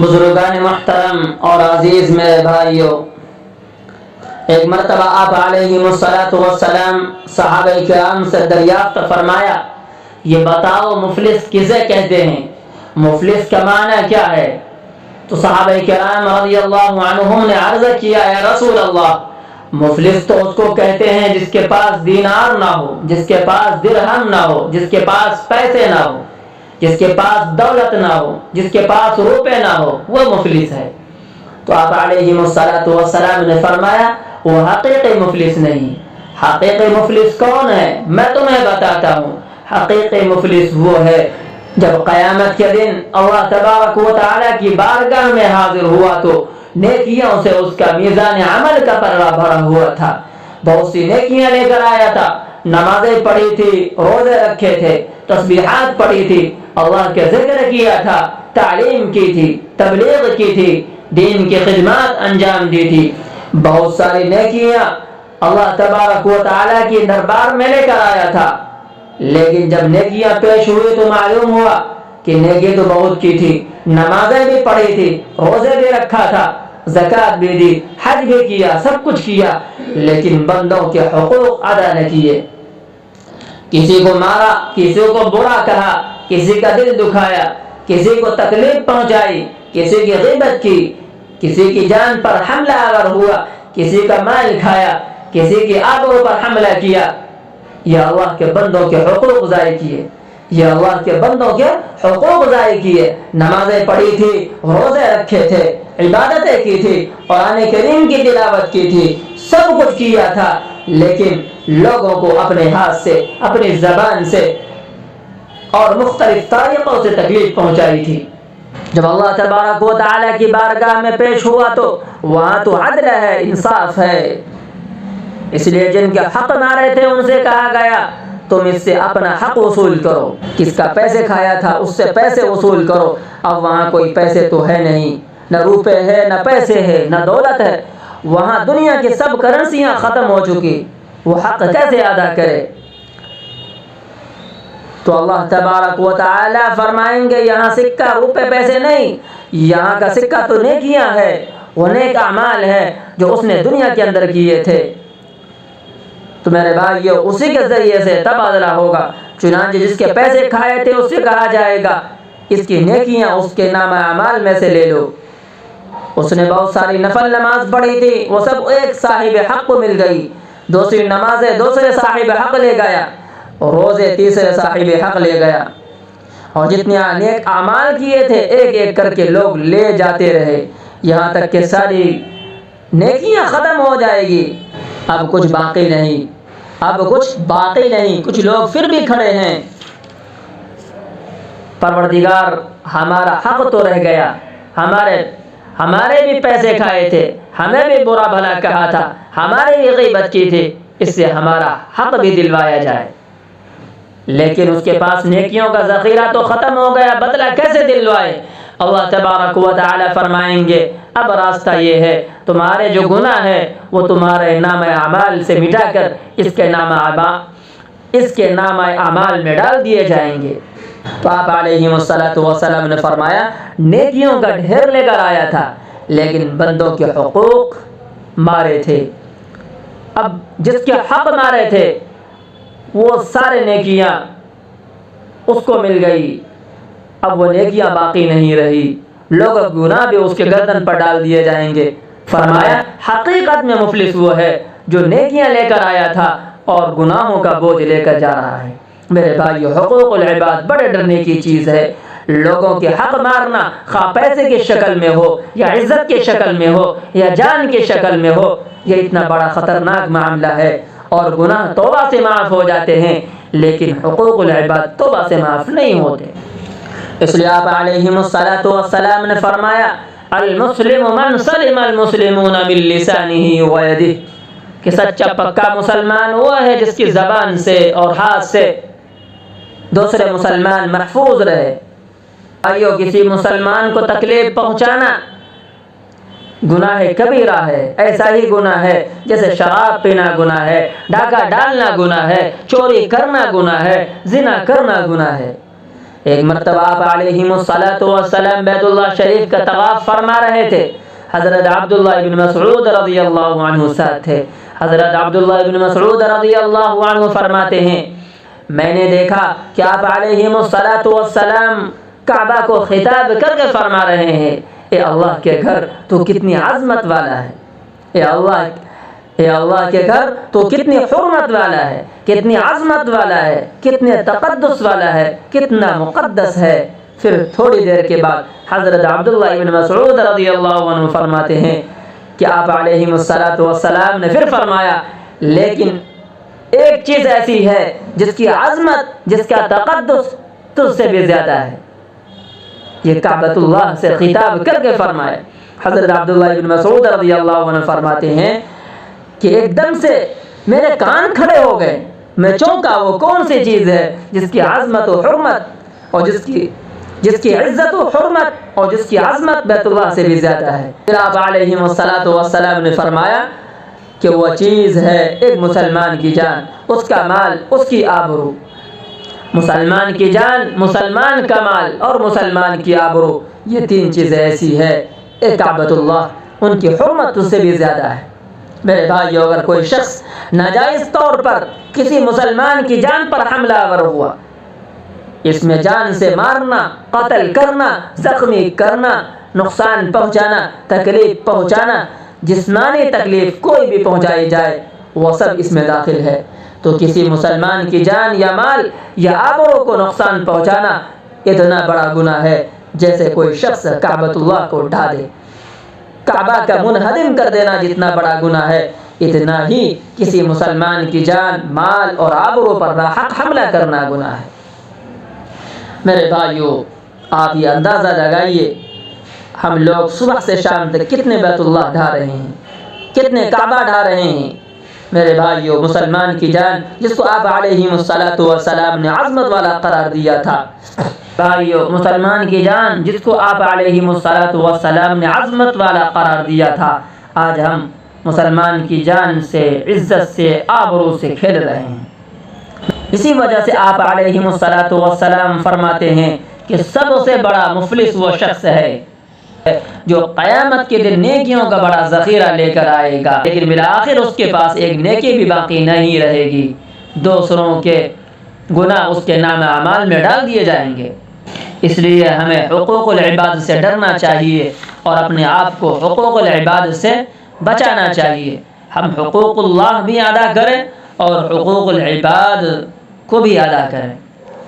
بزرگان محترم اور عزیز میرے بھائیوں، ایک مرتبہ آپ علیہ الصلاۃ والسلام صحابہ کرام سے دریافت فرمایا، یہ بتاؤ مفلس کسے کہتے ہیں؟ مفلس کا معنی کیا ہے؟ تو صحابہ کرام رضی اللہ عنہم نے عرض کیا، یا رسول اللہ، مفلس تو اس کو کہتے ہیں جس کے پاس دینار نہ ہو، جس کے پاس درہم نہ ہو، جس کے پاس پیسے نہ ہو، جس کے پاس دولت نہ ہو، جس کے پاس روپے نہ ہو، وہ مفلس ہے۔ تو آپ علیہ الصلاۃ والسلام نے فرمایا، وہ حقیقی مفلس نہیں۔ حقیقی مفلس کون ہے؟ میں تمہیں بتاتا ہوں۔ حقیقی مفلس وہ ہے جب قیامت کے دن اللہ تبارک و تعالیٰ کی بارگاہ میں حاضر ہوا تو نیکیوں سے اس کا میزان عمل کا پلڑا بھرا ہوا تھا، بہت سی نیکیاں لے کر آیا تھا، نمازیں پڑھی تھی، روزے رکھے تھے، تسبیحات پڑھی تھی، اللہ کے ذکر کیا تھا، تعلیم کی تھی، تبلیغ کی تھی، دین کی خدمات انجام دی تھی، بہت ساری نیکیاں اللہ تبارک و تعالیٰ کی دربار میں لے کر آیا تھا۔ لیکن جب نیکیاں پیش ہوئی تو معلوم ہوا کہ نیکی تو بہت کی تھی، نمازیں بھی پڑھی تھی، روزے بھی رکھا تھا، زکوٰۃ بھی دی، حج بھی کیا، سب کچھ کیا، لیکن بندوں کے حقوق ادا نہ کیے۔ کسی کو مارا، کسی کو برا کہا، کسی کا دل دکھایا، کسی کو تکلیف پہنچائی، کسی کی غیبت کی، کسی کی جان پر حملہ آور ہوا، کسی کا مال کھایا، کسی کی آبرو پر حملہ کیا، یہ اللہ کے بندوں کے حقوق ضائع کیے، یہ اللہ کے بندوں کے حقوق ضائع کیے۔ نمازیں پڑھی تھی، روزے رکھے تھے، عبادتیں کی تھی، قرآن کریم کی تلاوت کی تھی، سب کچھ کیا تھا، لیکن لوگوں کو اپنے ہاتھ سے، اپنی زبان سے اور مختلف طریقوں سے تکلیف پہنچائی تھی۔ جب اللہ تبارک و تعالیٰ کی بارگاہ میں پیش ہوا تو وہاں تو عدل ہے، انصاف ہے، اس لیے جن کے حق مارے تھے ان سے کہا گیا تم اس سے اپنا حق وصول کرو، کس کا پیسے کھایا تھا اس سے پیسے وصول کرو۔ اب وہاں کوئی پیسے تو ہے نہیں، نہ روپے ہے، نہ پیسے ہے، نہ دولت ہے، وہاں دنیا کی سب کرنسیاں ختم ہو چکی، وہ حق کیسے ادا کرے؟ تو اللہ تبارک و تعالیٰ فرمائیں گے یہاں سکہ روپے پیسے نہیں، یہاں کا سکہ تو نیکیاں ہے، وہ نیک اعمال ہے جو اس نے دنیا کے اندر کیے تھے۔ تو میرے بھائیو، اسی کے ذریعے سے تبادلہ ہوگا۔ چنانچہ جس کے پیسے کھائے تھے اس سے کہا جائے گا اس کی نیکیاں اس کے نام اعمال میں سے لے لو۔ اس نے بہت ساری نفل نماز پڑھی تھی، وہ سب ایک صاحب حق کو مل گئی، دوسری نمازیں دوسرے صاحب حق لے گیا، روزے تیسرے صاحب حق لے گیا، اور جتنے نیک اعمال کیے تھے ایک ایک کر کے لوگ لے جاتے رہے، یہاں تک کہ ساری نیکیاں ختم ہو جائے گی، اب کچھ باقی نہیں، اب کچھ باقی نہیں۔ کچھ لوگ پھر بھی کھڑے ہیں، پروردگار ہمارا حق تو رہ گیا، ہمارے بھی پیسے کھائے تھے، ہمیں بھی برا بھلا کہا تھا، ہماری بھی غیبت کی تھی، اس سے ہمارا حق بھی دلوایا جائے۔ لیکن اس کے پاس نیکیوں کا ذخیرہ تو ختم ہو گیا، بدلہ کیسے دلوائے؟ اللہ تبارک و تعالی فرمائیں گے اب راستہ یہ ہے، تمہارے جو گناہ ہے وہ تمہارے نام اعمال سے مٹا کر اس کے نام اعمال میں ڈال دیے جائیں گے۔ تو آپ علیہ الصلاۃ والسلام نے فرمایا نیکیوں کا ڈھیر لے کر آیا تھا، لیکن بندوں کے حقوق مارے تھے۔ اب جس کے حق مارے تھے وہ سارے نیکیاں اس کو مل گئی، اب وہ نیکیاں باقی نہیں رہی، لوگ گناہ بھی اس کے گردن پر ڈال دیے جائیں گے۔ فرمایا حقیقت میں مفلس وہ ہے جو نیکیاں لے کر آیا تھا اور گناہوں کا بوجھ لے کر جا رہا ہے۔ میرے بھائیو، حقوق العباد بڑے ڈرنے کی چیز ہے۔ لوگوں کے حق مارنا، خواہ پیسے کی شکل میں ہو یا عزت کی شکل میں ہو یا جان کی شکل میں ہو، یہ اتنا بڑا خطرناک معاملہ ہے، اور گناہ توبہ سے معاف ہو جاتے ہیں لیکن حقوق العباد توبہ سے معاف نہیں ہوتے۔ اس لیے آپ علیہ الصلاۃ والسلام نے فرمایا المسلم من سلم المسلمون من لسانه ويده، کہ سچا پکا مسلمان وہ ہے جس کی زبان سے اور ہاتھ سے دوسرے مسلمان محفوظ رہے۔ ایو کسی مسلمان کو تکلیف پہنچانا گناہ کبیرہ ہے، ایسا ہی گناہ ہے جیسے شراب پینا گناہ ہے، ڈاکہ ڈالنا گناہ ہے، چوری کرنا گناہ ہے، زنا کرنا گناہ ہے۔ ایک مرتبہ آپ علیہ الصلوۃ والسلام بیت اللہ شریف کا طواف فرما رہے تھے، حضرت عبداللہ ابن مسعود رضی اللہ عنہ ساتھ تھے۔ حضرت عبداللہ ابن مسعود رضی اللہ عنہ فرماتے ہیں میں نے دیکھا کہ آپ علیہ الصلوۃ والسلام کعبہ کو خطاب کر کے فرما رہے ہیں، اے اللہ کے گھر تو کتنی عظمت والا ہے، اے اللہ کے گھر تو کتنی حرمت والا ہے، کتنی عظمت والا ہے، کتنے تقدس والا ہے، کتنا مقدس ہے۔ پھر تھوڑی دیر کے بعد حضرت عبداللہ ابن مسعود رضی اللہ عنہ فرماتے ہیں کہ آپ علیہ الصلوۃ والسلام نے پھر فرمایا لیکن ایک چیز ایسی ہے جس کی عظمت، جس کا تقدس تجھ سے بھی زیادہ ہے۔ یہ کعبۃ اللہ سے خطاب کر کے فرمایا۔ حضرت عبداللہ ابن مسعود رضی اللہ عنہ فرماتے ہیں کہ ایک دم سے میرے کان کھڑے ہو گئے، میں چونکا وہ کون سی چیز ہے جس کی عظمت و حرمت اور جس کی عزت و حرمت اور جس کی عظمت بیت اللہ سے بھی زیادہ ہے۔ پھر آپ علیہ الصلوۃ والسلام نے فرمایا کہ وہ چیز ہے ایک مسلمان کی جان، اس کا مال، اس کی آبرو۔ مسلمان کی جان، مسلمان کا مال اور مسلمان کی آبرو، یہ تین چیزیں ایسی ہے ایک کعبۃ اللہ، ان کی حرمت اس سے بھی زیادہ ہے۔ میرے بھائیو، اگر کوئی شخص ناجائز طور پر کسی مسلمان کی جان پر حملہ آور ہوا، اس میں جان سے مارنا، قتل کرنا، زخمی کرنا، نقصان پہنچانا، تکلیف پہنچانا، جسمانی تکلیف کوئی بھی پہنچائی جائے وہ سب اس میں داخل ہے۔ تو کسی مسلمان کی جان یا مال یا آبرو کو نقصان پہنچانا اتنا بڑا گناہ ہے جیسے کوئی شخص کعبۃ اللہ کو ڈھا دے۔ کعبہ کا منہدم کر دینا جتنا بڑا گناہ ہے، اتنا ہی کسی مسلمان کی جان، مال اور آبرو پر ناحق حملہ کرنا گناہ ہے۔ میرے بھائیو، آپ یہ اندازہ لگائیے ہم لوگ صبح سے شام تک کتنے بیت اللہ ڈھا رہے ہیں، کتنے کعبہ ڈھا رہے ہیں۔ میرے بھائیو، مسلمان کی جان جس کو آپ علیہ الصلوۃ والسلام نے عظمت والا قرار دیا تھا، بھائیو مسلمان کی جان جس کو آپ علیہ الصلوۃ والسلام نے عظمت والا قرار دیا تھا، آج ہم مسلمان کی جان سے، عزت سے، آبرو سے کھیل رہے ہیں۔ اسی وجہ سے آپ علیہ الصلوۃ والسلام فرماتے ہیں کہ سب سے بڑا مفلس وہ شخص ہے جو قیامت کے دن نیکیوں کا بڑا ذخیرہ لے کر آئے گا لیکن بالآخر اس کے پاس ایک نیکی بھی باقی نہیں رہے گی، دوسروں کے گناہ اس کے نام اعمال میں ڈال دیے جائیں گے۔ اس لیے ہمیں حقوق العباد سے ڈرنا چاہیے اور اپنے آپ کو حقوق العباد سے بچانا چاہیے۔ ہم حقوق اللہ بھی ادا کریں اور حقوق العباد کو بھی ادا کریں۔